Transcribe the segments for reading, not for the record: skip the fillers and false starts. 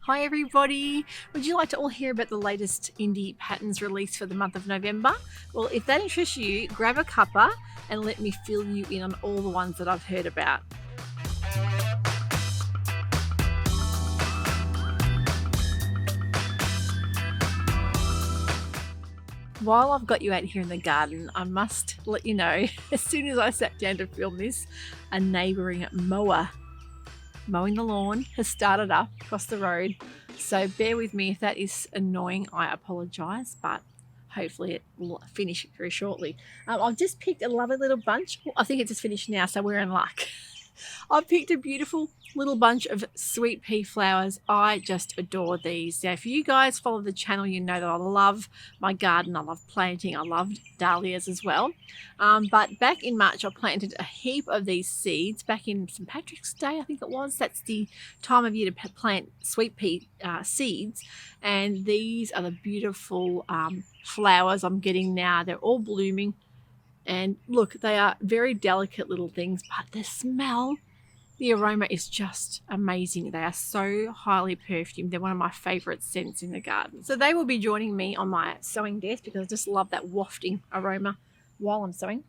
Hi everybody! Would you like to all hear about the latest indie patterns released for the month of November? Well, if that interests you, grab a cuppa and let me fill you in on all the ones that I've heard about. While I've got you out here in the garden, I must let you know, as soon as I sat down to film this, a neighbouring mower mowing the lawn has started up across the road. So bear with me if that is annoying. I apologise, but hopefully it will finish very shortly. I've just picked a lovely little bunch. Well, I think it just finished now, so we're in luck. I've picked a beautiful little bunch of sweet pea flowers. I just adore these. Now, if you guys follow the channel, you know that I love my garden. I love planting. I love dahlias as well. But back in March, I planted a heap of these seeds. Back in St. Patrick's Day, I think it was. That's the time of year to plant sweet pea seeds. And these are the beautiful flowers I'm getting now. They're all blooming. And look, they are very delicate little things, but the smell, the aroma is just amazing. They are so highly perfumed. They're one of my favourite scents in the garden. So they will be joining me on my sewing desk because I just love that wafting aroma while I'm sewing.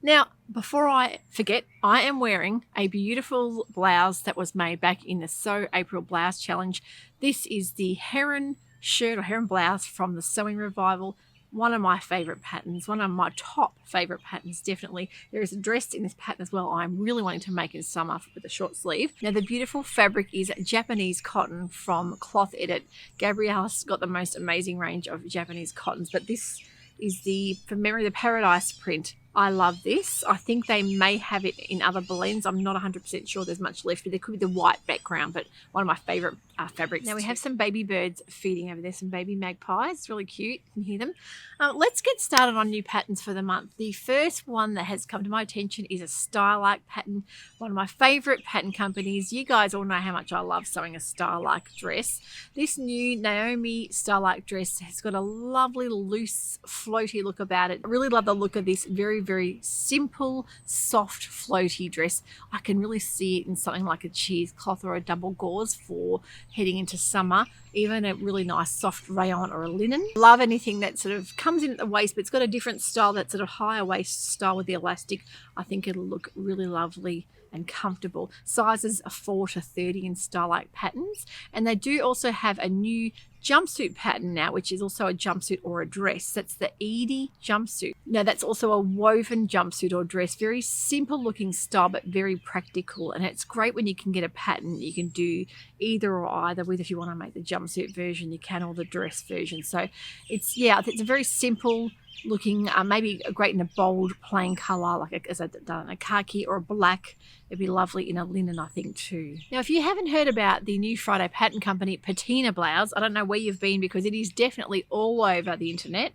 Now, before I forget, I am wearing a beautiful blouse that was made back in the Sew April Blouse Challenge. This is the heron shirt or heron blouse from the Sewing Revival. One of my favourite patterns, one of my top favourite patterns, definitely. There is a dress in this pattern as well I'm really wanting to make in summer with a short sleeve. Now, the beautiful fabric is Japanese cotton from Cloth Edit. Gabrielle's got the most amazing range of Japanese cottons, but this is the, from memory, the Paradise print. I love this. I think they may have it in other blends. I'm not 100% sure there's much left, but there could be the white background, but one of my favourite fabrics. Now we have some baby birds feeding over there, some baby magpies. It's really cute. You can hear them. Let's get started on new patterns for the month. The first one that has come to my attention is a Starlight pattern, one of my favourite pattern companies. You guys all know how much I love sewing a Starlight dress. This new Naomi Starlight dress has got a lovely, loose, floaty look about it. I really love the look of this very simple, soft, floaty dress. I can really see it in something like a cheesecloth or a double gauze for heading into summer, even a really nice soft rayon or a linen. Love anything that sort of comes in at the waist, but it's got a different style, that sort of higher waist style with the elastic. I think it'll look really lovely and comfortable. Sizes are 4 to 30 in Starlight patterns, and they do also have a new jumpsuit pattern now, which is also a jumpsuit or a dress. That's the Edie jumpsuit. Now that's also a woven jumpsuit or dress. Very simple looking style, but very practical, and it's great when you can get a pattern you can do either or either with. If you want to make the jumpsuit version, you can, or the dress version. So it's a very simple looking, maybe great in a bold plain colour, like as I've done a khaki or a black. It'd be lovely in a linen, I think, too. Now, if you haven't heard about the new Friday pattern company, Patina Blouse, I don't know where you've been, because it is definitely all over the internet.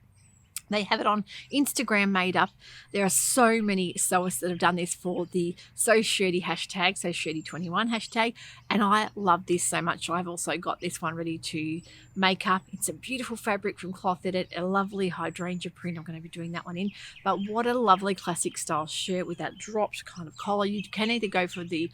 They have it on Instagram made up. There are so many sewists that have done this for the Sewciety hashtag, Sewciety21 hashtag, and I love this so much. I've also got this one ready to make up. It's a beautiful fabric from Cloth Edit, a lovely hydrangea print. I'm going to be doing that one in, but what a lovely classic style shirt with that dropped kind of collar. You can either go for the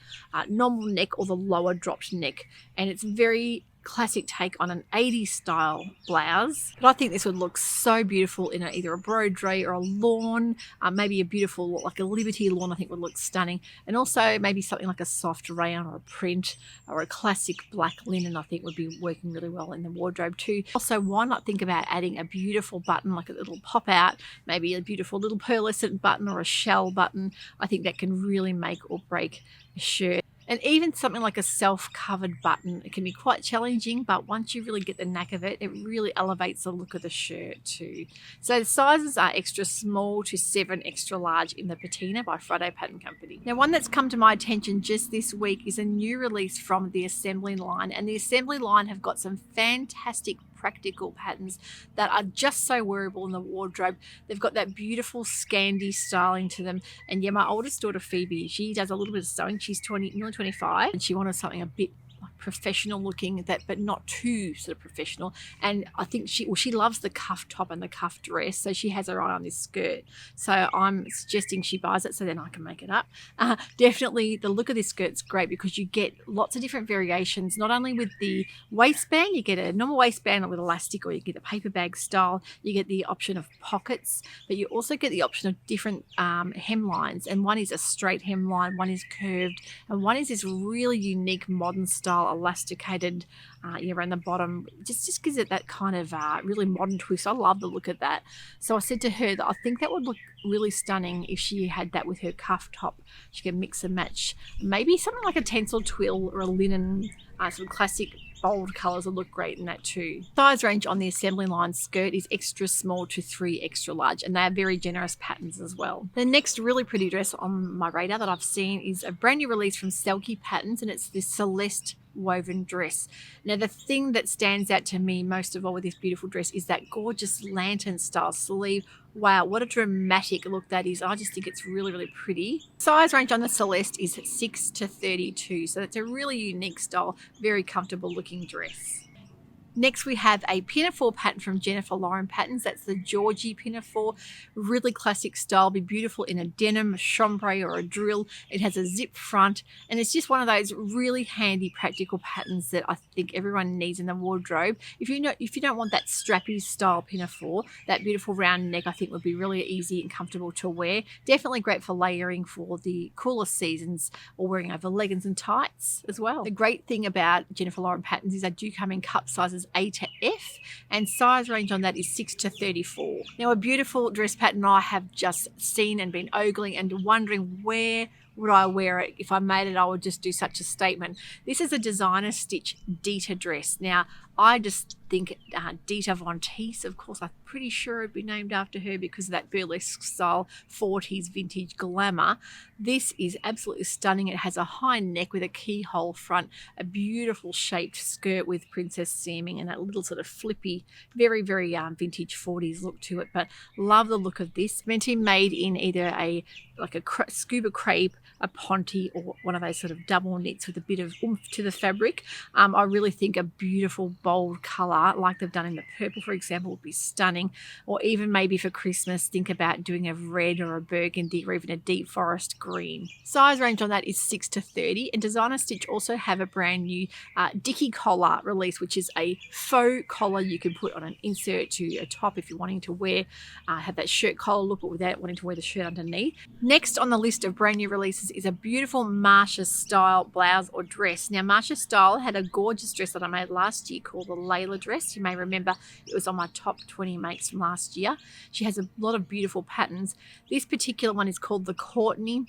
normal neck or the lower dropped neck, and it's very classic take on an 80s style blouse. But I think this would look so beautiful in either a broderie or a lawn, maybe a beautiful, like a Liberty lawn, I think would look stunning. And also maybe something like a soft rayon or a print or a classic black linen, I think would be working really well in the wardrobe too. Also, why not think about adding a beautiful button, like a little pop out, maybe a beautiful little pearlescent button or a shell button. I think that can really make or break a shirt. And even something like a self-covered button, it can be quite challenging, but once you really get the knack of it, it really elevates the look of the shirt too. So the sizes are extra small to 7 extra large in the Patina by Friday Pattern Company. Now, one that's come to my attention just this week is a new release from the Assembly line, and the Assembly line have got some fantastic practical patterns that are just so wearable in the wardrobe. They've got that beautiful Scandi styling to them. And yeah, my oldest daughter Phoebe, she does a little bit of sewing. She's nearly 25, and she wanted something a bit like professional looking, but not too sort of professional. And I think she loves the cuff top and the cuff dress, so she has her eye on this skirt. So I'm suggesting she buys it so then I can make it up. Definitely the look of this skirt's great because you get lots of different variations, not only with the waistband. You get a normal waistband with elastic, or you get a paper bag style. You get the option of pockets, but you also get the option of different hemlines, and one is a straight hemline, one is curved, and one is this really unique modern style elasticated around the bottom. Just gives it that kind of really modern twist. I love the look of that. So I said to her that I think that would look really stunning if she had that with her cuff top. She can mix and match maybe something like a tencel twill or a linen, sort of classic bold colours would look great in that too. Size range on the assembly line skirt is extra small to 3 extra large, and they are very generous patterns as well. The next really pretty dress on my radar that I've seen is a brand new release from Sewciety Patterns, and it's this Celeste woven dress. Now the thing that stands out to me most of all with this beautiful dress is that gorgeous lantern style sleeve. Wow, what a dramatic look that is. I just think it's really, really pretty. Size range on the Celeste is 6 to 32, so that's a really unique style, very comfortable looking dress. Next we have a pinafore pattern from Jennifer Lauren Patterns. That's the Georgie pinafore. Really classic style, be beautiful in a denim, a chambray or a drill. It has a zip front, and it's just one of those really handy practical patterns that I think everyone needs in the wardrobe. If you don't want that strappy style pinafore, that beautiful round neck I think would be really easy and comfortable to wear. Definitely great for layering for the cooler seasons or wearing over leggings and tights as well. The great thing about Jennifer Lauren Patterns is they do come in cup sizes A to F, and size range on that is 6 to 34. Now a beautiful dress pattern I have just seen and been ogling and wondering where would I wear it. If I made it, I would just do such a statement. This is a designer stitch Dita dress. Now I just think Dita Von Teese, of course, I'm pretty sure it'd be named after her because of that burlesque style 40s vintage glamour. This is absolutely stunning. It has a high neck with a keyhole front, a beautiful shaped skirt with princess seaming, and that little sort of flippy, very, very vintage 40s look to it. But love the look of this. Meant to be made in either a scuba crepe, a ponte, or one of those sort of double knits with a bit of oomph to the fabric. I really think a beautiful bold colour like they've done in the purple, for example, would be stunning. Or even maybe for Christmas, think about doing a red or a burgundy or even a deep forest green. Size range on that is 6 to 30, and Designer Stitch also have a brand new Dickey Collar release, which is a faux collar you can put on an insert to a top if you're wanting to wear, have that shirt collar look but without wanting to wear the shirt underneath. Next on the list of brand new releases is a beautiful Marsha style blouse or dress. Now Marsha style had a gorgeous dress that I made last year called the Layla dress. You may remember it was on my top 20 makes from last year. She has a lot of beautiful patterns. This particular one is called the Courtney.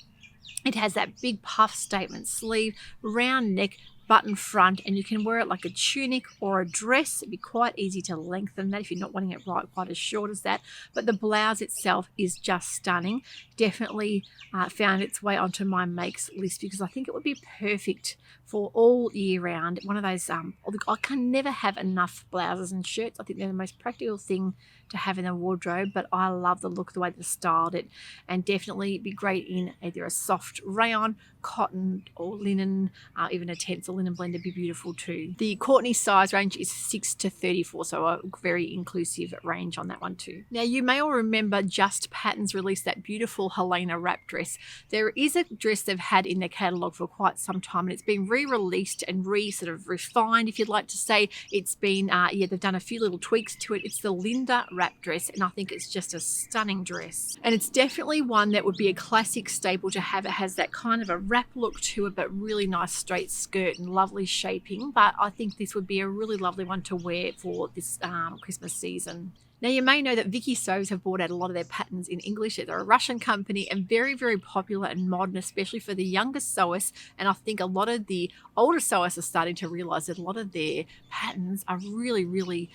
It has that big puff statement sleeve, round neck, button front, and you can wear it like a tunic or a dress. It'd be quite easy to lengthen that if you're not wanting it quite as short as that. But the blouse itself is just stunning. Definitely found its way onto my makes list because I think it would be perfect for all year round. One of those, I can never have enough blouses and shirts. I think they're the most practical thing to have in the wardrobe, but I love the look, the way they styled it, and definitely be great in either a soft rayon, cotton or linen, even a tencel linen blend would be beautiful too. The Courtney size range is 6 to 34, so a very inclusive range on that one too. Now you may all remember Just Patterns released that beautiful Helena wrap dress. There is a dress they've had in their catalogue for quite some time, and it's been re-released and sort of refined, if you'd like to say. It's been, they've done a few little tweaks to it. It's the Linda wrap dress, and I think it's just a stunning dress. And it's definitely one that would be a classic staple to have. It has that kind of a wrap look to it, but really nice straight skirt and lovely shaping. But I think this would be a really lovely one to wear for this Christmas season. Now you may know that Vicky Sews have brought out a lot of their patterns in English. They're a Russian company and very, very popular and modern, especially for the younger sewers. And I think a lot of the older sewers are starting to realise that a lot of their patterns are really, really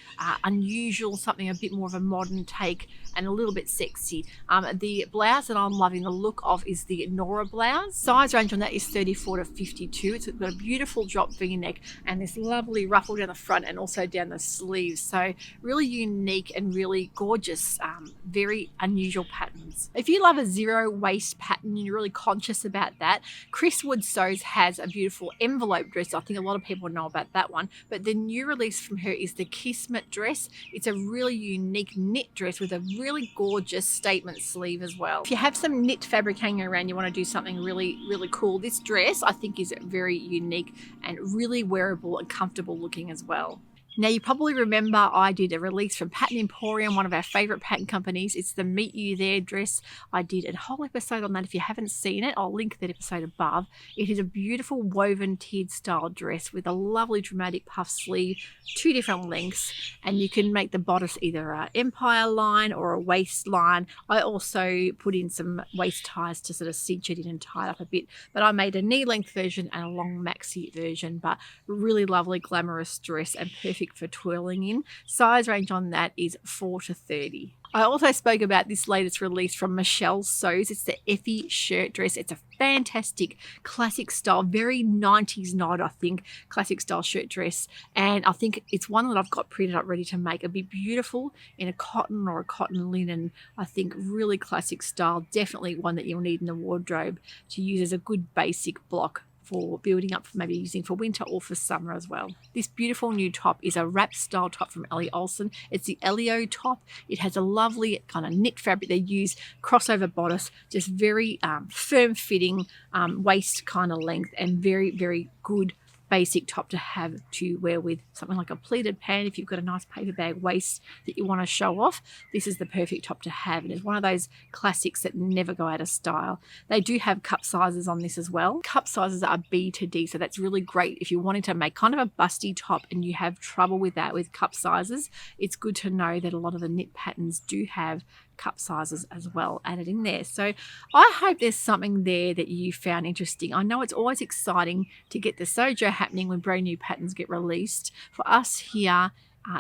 unusual, something a bit more of a modern take and a little bit sexy. The blouse that I'm loving the look of is the Nora blouse. Size range on that is 34 to 52. It's got a beautiful drop V-neck and this lovely ruffle down the front and also down the sleeves. So really unique and really gorgeous, very unusual patterns. patterns. If you love a zero waist pattern and you're really conscious about that, Chris Wood Sews has a beautiful envelope dress. I think a lot of people know about that one, but the new release from her is the Kismet dress. It's a really unique knit dress with a really gorgeous statement sleeve as well. If you have some knit fabric hanging around, you want to do something really cool, this dress I think is very unique and really wearable and comfortable looking as well. Now, you probably remember I did a release from Patina Emporium, one of our favourite pattern companies. It's the Meet You There dress. I did a whole episode on that. If you haven't seen it, I'll link that episode above. It is a beautiful woven tiered style dress with a lovely dramatic puff sleeve, 2 different lengths, and you can make the bodice either an empire line or a waistline. I also put in some waist ties to sort of cinch it in and tie it up a bit, but I made a knee length version and a long maxi version, but really lovely glamorous dress and perfect for twirling in. Size range on that is 4 to 30. I also spoke about this latest release from Michelle Sews. It's the Effie shirt dress. It's a fantastic classic style, very 90s nod, I think, classic style shirt dress. And I think it's one that I've got printed up ready to make. It'd be beautiful in a cotton or a cotton linen. I think really classic style, definitely one that you'll need in the wardrobe to use as a good basic block for building up, for maybe using for winter or for summer as well. This beautiful new top is a wrap style top from Elly Olsen. It's the Elio top. It has a lovely kind of knit fabric. They use crossover bodice, just very firm fitting waist kind of length, and very good basic top to have to wear with something like a pleated pant. If you've got a nice paper bag waist that you want to show off, this is the perfect top to have. And it's one of those classics that never go out of style. They do have cup sizes on this as well. Cup sizes are B to D, so that's really great if you're wanting to make kind of a busty top and you have trouble with that with cup sizes. It's good to know that a lot of the knit patterns do have cup sizes as well added in there. So I hope there's something there that you found interesting. I know it's always exciting to get the Sojo happening when brand new patterns get released. For us here,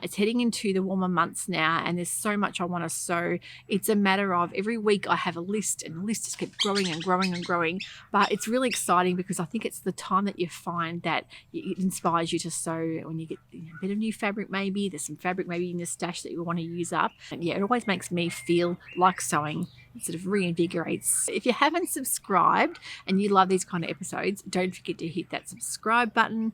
it's heading into the warmer months now, and there's so much I want to sew. It's a matter of every week I have a list, and the list just keeps growing and growing and growing. But it's really exciting because I think it's the time that you find that it inspires you to sew when you get a bit of new fabric. Maybe there's some fabric maybe in the stash that you want to use up. And yeah, it always makes me feel like sewing. It sort of reinvigorates. If you haven't subscribed and you love these kind of episodes, don't forget to hit that subscribe button.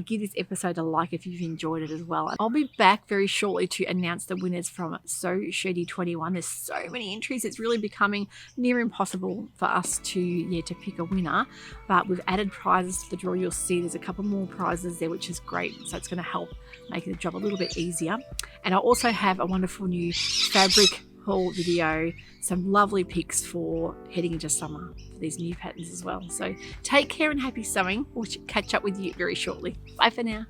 Give this episode a like if you've enjoyed it as well. I'll be back very shortly to announce the winners from Sewciety 21. There's so many entries, it's really becoming near impossible for us to pick a winner. But we've added prizes to the draw. You'll see there's a couple more prizes there, which is great. So it's going to help make the job a little bit easier. And I also have a wonderful new fabric haul video, some lovely pics for heading into summer for these new patterns as well. So take care and happy sewing. We'll catch up with you very shortly. Bye for now.